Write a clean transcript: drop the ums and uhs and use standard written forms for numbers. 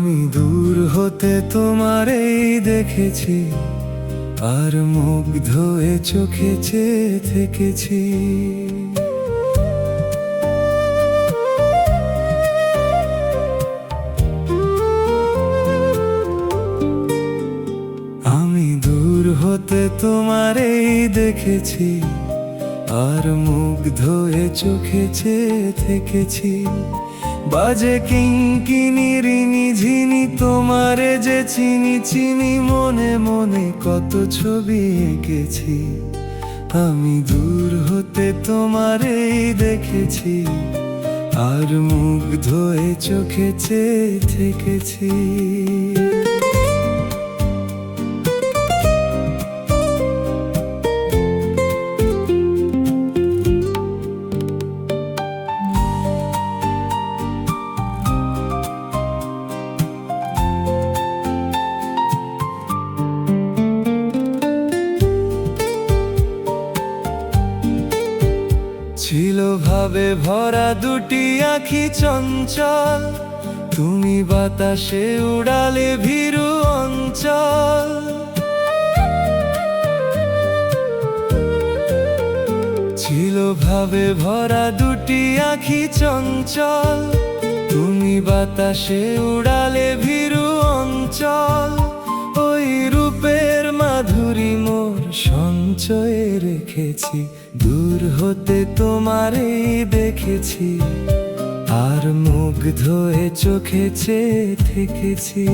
আমি দূর হতে তোমারেই দেখেছি, আর মুগ্ধ এ চোখে চেয়ে থেকেছি। আমি দূর হতে তোমারেই দেখেছি, আর মুগ্ধ এ চোখে চেয়ে থেকেছি। বাজে কিঙ্কিনি ঝিনি তোমারে যে চিনি চিনি, মনে মনে কত ছবি এঁকেছি। আমি দূর হতে তোমারেই দেখেছি, আর মুগ্ধ এ চোখে চেয়ে থেকেছি। ছিল ভাবে ভরা দুটি আঁখি চঞ্চল, তুমি বাতাসে উড়ালে ভীরু অঞ্চল। ছিল ভাবে ভরা দুটি আঁখি চঞ্চল, তুমি বাতাসে উড়ালে ভীরু অঞ্চল। ওই রূপের মাধুরী মোর সঞ্চয়ে রেখেছি, দূর হতে তোমারেই দেখেছি, আর মুগ্ধ এ চোখে চেয়ে থেকেছি।